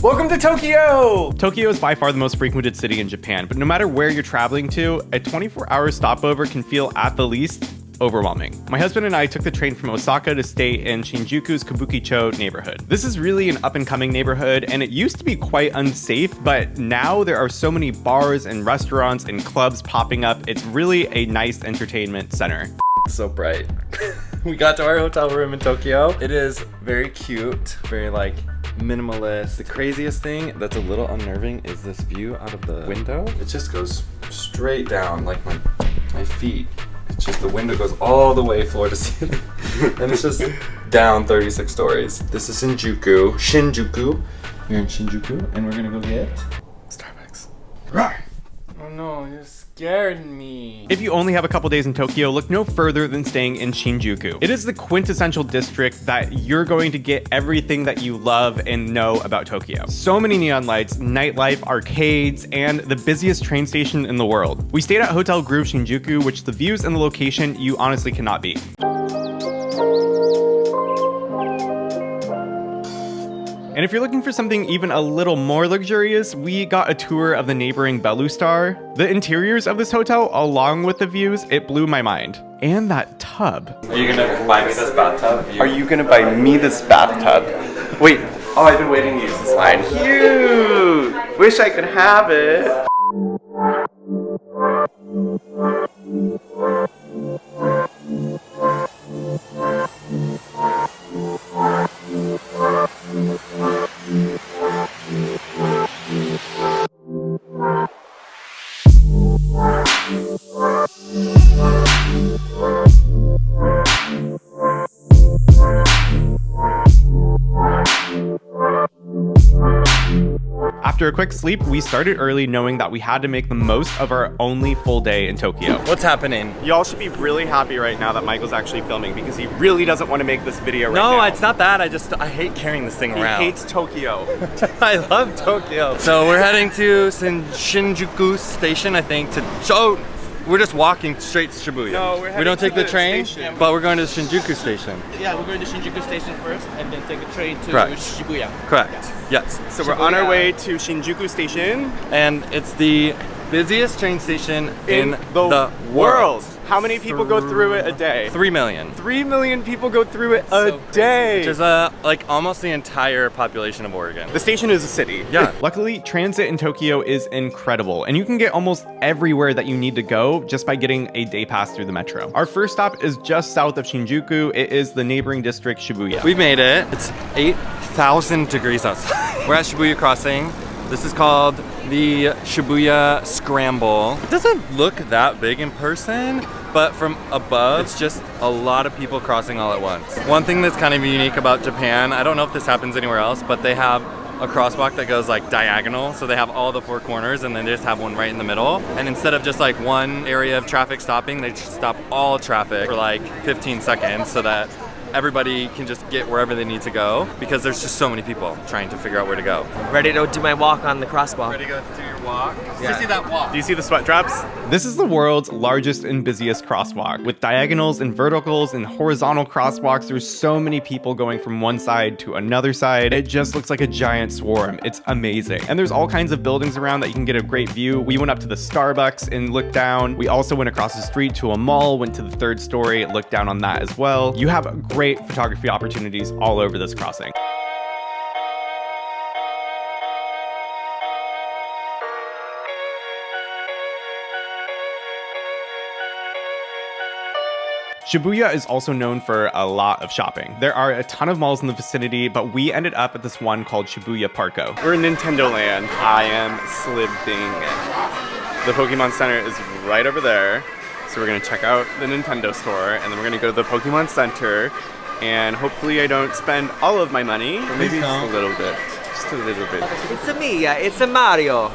Welcome to Tokyo! Tokyo is by far the most frequented city in Japan, but no matter where you're traveling to, a 24-hour stopover can feel at the least overwhelming. My husband and I took the train from Osaka to stay in Shinjuku's Kabukicho neighborhood. This is really an up-and-coming neighborhood, and it used to be quite unsafe, but now there are so many bars and restaurants and clubs popping up. It's really a nice entertainment center. It's so bright. We got to our hotel room in Tokyo. It is very cute, very like minimalist. The craziest thing that's a little unnerving is this view out of the window. It just goes straight down like my feet. It's just the window goes all the way floor to ceiling. And it's just down 36 stories. This is Shinjuku. We're in Shinjuku and we're gonna go get Starbucks. Rawr! Oh no, you scared me. If you only have a couple days in Tokyo, look no further than staying in Shinjuku. It is the quintessential district that you're going to get everything that you love and know about Tokyo. So many neon lights, nightlife, arcades, and the busiest train station in the world. We stayed at Hotel Groove Shinjuku, which the views and the location you honestly cannot beat. And if you're looking for something even a little more luxurious, we got a tour of the neighboring Belu Star. The interiors of this hotel, along with the views, it blew my mind. And that tub. Are you gonna buy me this bathtub? Are you gonna buy me this bathtub? Wait, Oh, I've been waiting to use this line. cute! Wish I could have it. After a quick sleep, we started early knowing that we had to make the most of our only full day in Tokyo. What's happening? Y'all should be really happy right now that Michael's actually filming because he really doesn't want to make this video right now. No, it's not that. I hate carrying this thing around. He hates Tokyo. I love Tokyo. So we're heading to Shinjuku station, I think, we're just walking straight to Shibuya. No, we're we heading don't to take the the train, station. but we're going to the Shinjuku station. Yeah, we're going to Shinjuku station first and then take a train to Correct. Shibuya. Correct. Yes. So we're on our way to Shinjuku Station And it's the busiest train station in the world. world. How many people go through it a day? 3 million. 3 million people go through it a day. Which is like almost the entire population of Oregon. The station is a city. Yeah. Luckily, transit in Tokyo is incredible, and you can get almost everywhere that you need to go just by getting a day pass through the metro. Our first stop is just south of Shinjuku. It is the neighboring district, Shibuya. We made it. It's 8,000 degrees outside. We're at Shibuya Crossing. This is called the Shibuya Scramble. It doesn't look that big in person, but from above, it's just a lot of people crossing all at once. One thing that's kind of unique about Japan, I don't know if this happens anywhere else, but they have a crosswalk that goes like diagonal. So they have all the four corners and then they just have one right in the middle. And instead of just like one area of traffic stopping, they just stop all traffic for like 15 seconds so that everybody can just get wherever they need to go because there's just so many people trying to figure out where to go. Ready to do my walk on the crosswalk. Ready to go do your walk? Yeah. See that walk? Do you see the sweat drops? This is the world's largest and busiest crosswalk. With diagonals and verticals and horizontal crosswalks, there's so many people going from one side to another side. It just looks like a giant swarm. It's amazing. And there's all kinds of buildings around that you can get a great view. We went up to the Starbucks and looked down. We also went across the street to a mall, went to the third story, looked down on that as well. You have great photography opportunities all over this crossing. Shibuya is also known for a lot of shopping. There are a ton of malls in the vicinity, but we ended up at this one called Shibuya Parko. We're in Nintendo Land. I am sliving. The Pokemon Center is right over there. So we're gonna check out the Nintendo store and then we're gonna go to the Pokemon Center and hopefully I don't spend all of my money, or maybe just a little bit. Just a little bit. It's a Mia, it's a Mario.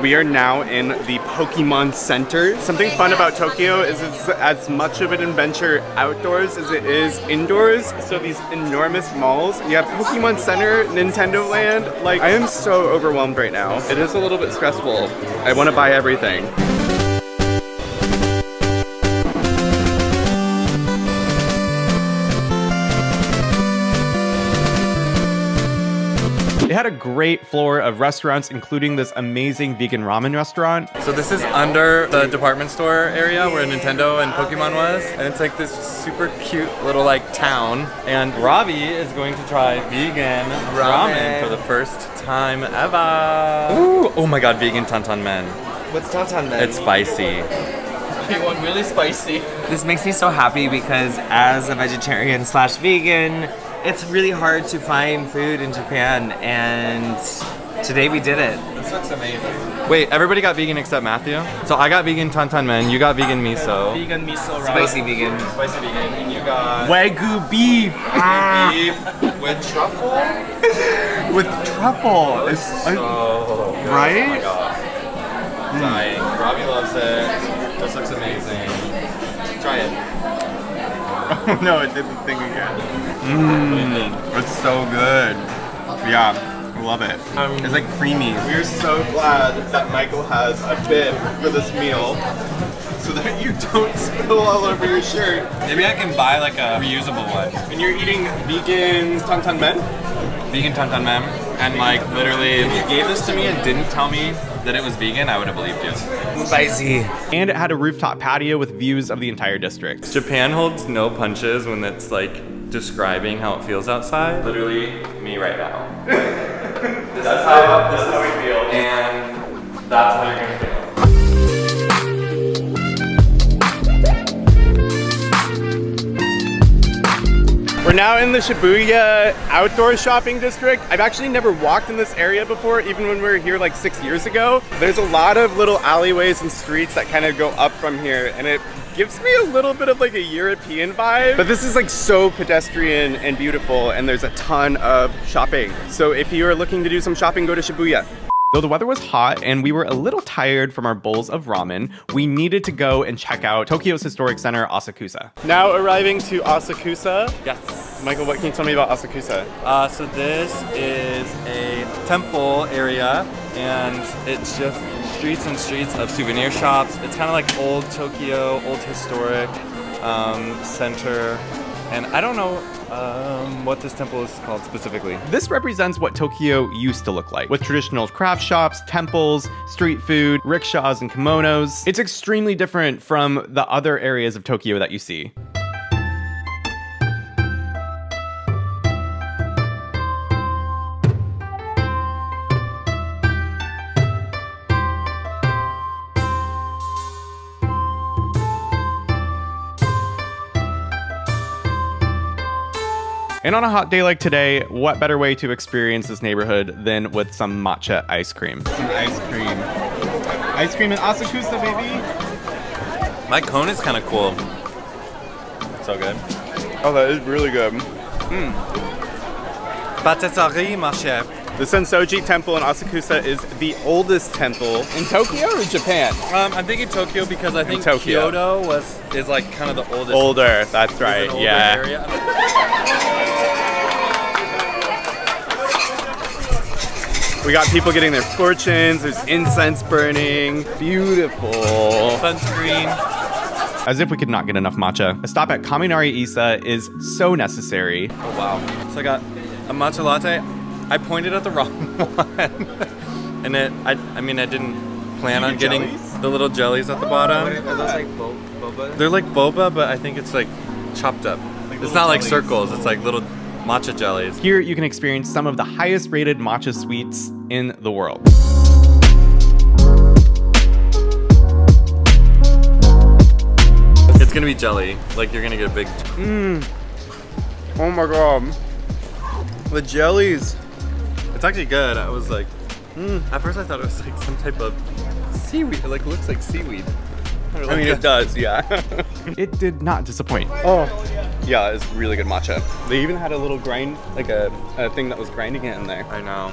We are now in the Pokemon Center. Something fun about Tokyo is it's as much of an adventure outdoors as it is indoors. So these enormous malls. You have Pokemon Center, Nintendo Land. Like, I am so overwhelmed right now. It is a little bit stressful. I want to buy everything. It had a great floor of restaurants, including this amazing vegan ramen restaurant. So this is under the department store area where Nintendo and Pokemon was. And it's like this super cute little like town. And Ravi is going to try vegan ramen for the first time ever. Ooh, oh my god, vegan tantan men. What's tantan men? It's spicy. You want really spicy? This makes me so happy because as a vegetarian slash vegan, it's really hard to find food in Japan, and today we did it. This looks amazing. Wait, everybody got vegan except Matthew? So I got vegan tantan men, you got vegan miso. Vegan miso rice. Spicy vegan. Spicy vegan. And you got Wagyu beef. beef with truffle? With truffle. So right? Oh my god. Dying. Robbie loves it. This looks amazing. Try it. Oh no, it did the thing again. It's so good. Yeah, I love it. It's like creamy. We're so glad that Michael has a bib for this meal so that you don't spill all over your shirt. Maybe I can buy like a reusable one. And you're eating vegan tantan men? Vegan tantan men. And like literally, if you gave this to me and didn't tell me that it was vegan, I would have believed you. Spicy. And it had a rooftop patio with views of the entire district. Japan holds no punches when it's like describing how it feels outside. Literally, me right now. This is how we feel, and that's how you're gonna feel. We're now in the Shibuya outdoor shopping district. I've actually never walked in this area before, even when we were here like 6 years ago. There's a lot of little alleyways and streets that kind of go up from here, and it gives me a little bit of like a European vibe. But this is like so pedestrian and beautiful, and there's a ton of shopping. So if you are looking to do some shopping, go to Shibuya. Though the weather was hot and we were a little tired from our bowls of ramen, we needed to go and check out Tokyo's historic center, Asakusa. Now arriving to Asakusa. Yes. Michael, what can you tell me about Asakusa? So this is a temple area, and it's just streets and streets of souvenir shops. It's kind of like old Tokyo, old historic center. And I don't know what this temple is called specifically. This represents what Tokyo used to look like, with traditional craft shops, temples, street food, rickshaws, and kimonos. It's extremely different from the other areas of Tokyo that you see. And on a hot day like today, what better way to experience this neighborhood than with some matcha ice cream? Some ice cream. Ice cream in Asakusa, baby. My cone is kind of cool. So good. Oh, that is really good. Patisserie, ma chef. The Sensoji Temple in Asakusa is the oldest temple in Tokyo or Japan? I'm thinking Tokyo because I think Tokyo. Kyoto is like kind of the oldest. Older, that's right, older yeah. Area. We got people getting their fortunes, there's incense burning. Beautiful. Sunscreen. As if we could not get enough matcha. A stop at Kaminari Isa is so necessary. Oh wow. So I got a matcha latte. I pointed at the wrong one. And I didn't plan on getting jellies? the little jellies at the bottom. Are those like boba? They're like boba, but I think it's like chopped up. It's not like circles, it's like little matcha jellies. Here you can experience some of the highest rated matcha sweets in the world. It's gonna be jelly. Like you're gonna get a big. Oh my god. The jellies. It's actually good. I was like, at first I thought it was like some type of seaweed. It like looks like seaweed. I mean, it does, yeah. It did not disappoint. Oh, yeah, it's really good matcha. They even had a little grind, like a thing that was grinding it in there. I know.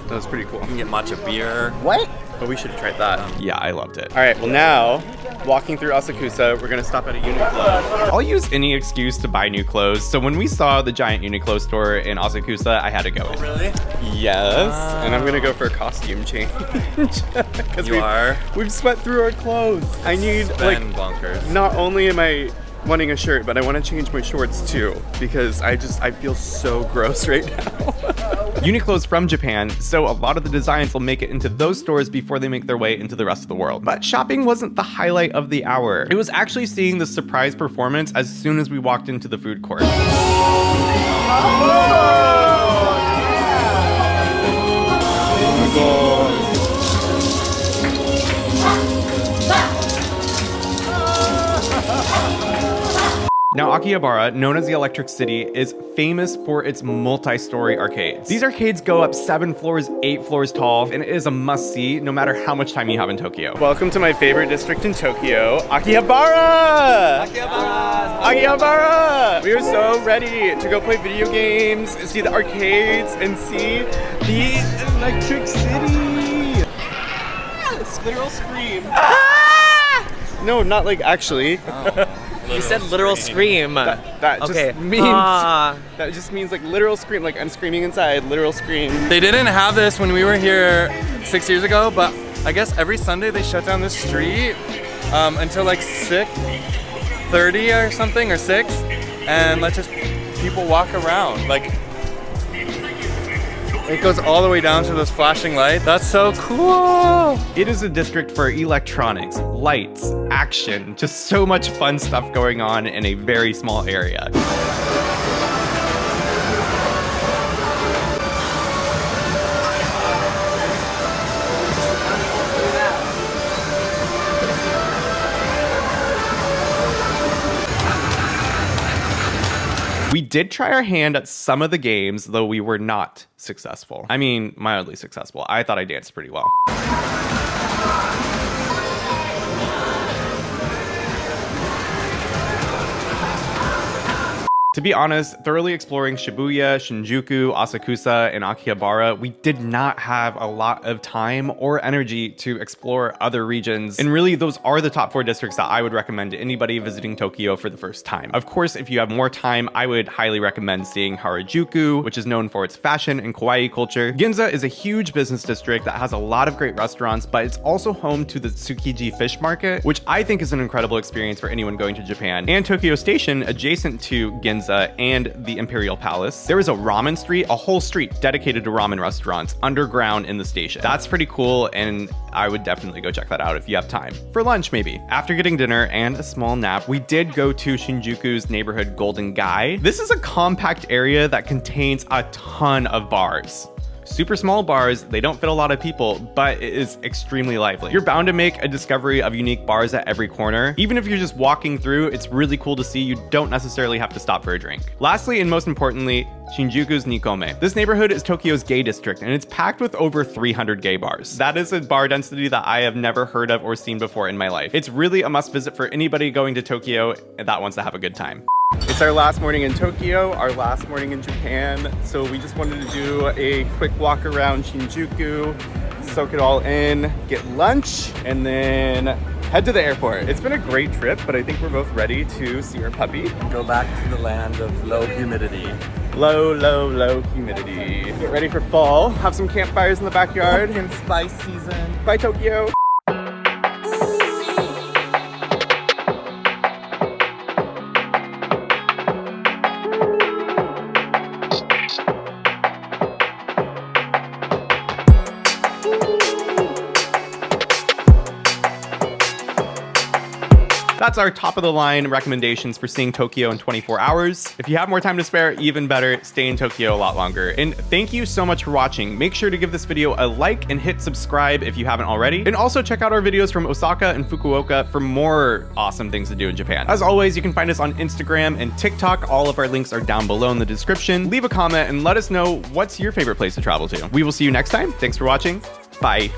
That was pretty cool. You can get matcha beer. What? But we should have tried that. Yeah, I loved it. All right, well now, walking through Asakusa, we're gonna stop at a Uniqlo. I'll use any excuse to buy new clothes. So when we saw the giant Uniqlo store in Asakusa, I had to go in. Really? Yes, and I'm gonna go for a costume change. Because we've sweat through our clothes. I need like bonkers. not only am I wanting a shirt, but I want to change my shorts too because I feel so gross right now. Uniqlo's from Japan, so a lot of the designs will make it into those stores before they make their way into the rest of the world. But shopping wasn't the highlight of the hour. It was actually seeing the surprise performance as soon as we walked into the food court. Now, Akihabara, known as the Electric City, is famous for its multi-story arcades. These arcades go up 7 floors, 8 floors tall, and it is a must-see no matter how much time you have in Tokyo. Welcome to my favorite district in Tokyo, Akihabara! Akihabara! Akihabara! We are so ready to go play video games, see the arcades, and see the Electric City! Literal scream. No, not like actually. You said literal scream. That okay. just means that just means like literal scream, like I'm screaming inside, literal scream. They didn't have this when we were here 6 years ago, but I guess every Sunday they shut down this street until like 6:30 or something, or 6, and let just people walk around. Like, it goes all the way down to those flashing lights. That's so cool. It is a district for electronics, lights, action, just so much fun stuff going on in a very small area. We did try our hand at some of the games, though we were not successful. I mean, mildly successful. I thought I danced pretty well. To be honest, thoroughly exploring Shibuya, Shinjuku, Asakusa, and Akihabara, we did not have a lot of time or energy to explore other regions. And really, those are the top 4 districts that I would recommend to anybody visiting Tokyo for the first time. Of course, if you have more time, I would highly recommend seeing Harajuku, which is known for its fashion and kawaii culture. Ginza is a huge business district that has a lot of great restaurants, but it's also home to the Tsukiji fish market, which I think is an incredible experience for anyone going to Japan. And Tokyo Station, adjacent to Ginza, and the Imperial Palace. There is a ramen street, a whole street dedicated to ramen restaurants underground in the station. That's pretty cool, and I would definitely go check that out if you have time. For lunch, maybe. After getting dinner and a small nap, we did go to Shinjuku's neighborhood Golden Gai. This is a compact area that contains a ton of bars. Super small bars, they don't fit a lot of people, but it is extremely lively. You're bound to make a discovery of unique bars at every corner. Even if you're just walking through, it's really cool to see. You don't necessarily have to stop for a drink. Lastly, and most importantly, Shinjuku's Ni-chome. This neighborhood is Tokyo's gay district, and it's packed with over 300 gay bars. That is a bar density that I have never heard of or seen before in my life. It's really a must visit for anybody going to Tokyo that wants to have a good time. It's our last morning in Tokyo, our last morning in Japan, so we just wanted to do a quick walk around Shinjuku, soak it all in, get lunch, and then head to the airport. It's been a great trip, but I think we're both ready to see our puppy. Go back to the land of low humidity. Low humidity. Get ready for fall, have some campfires in the backyard. In spice season. Bye, Tokyo. That's our top of the line recommendations for seeing Tokyo in 24 hours. If you have more time to spare, even better, stay in Tokyo a lot longer. And thank you so much for watching. Make sure to give this video a like and hit subscribe if you haven't already. And also check out our videos from Osaka and Fukuoka for more awesome things to do in Japan. As always, you can find us on Instagram and TikTok. All of our links are down below in the description. Leave a comment and let us know what's your favorite place to travel to. We will see you next time. Thanks for watching. Bye.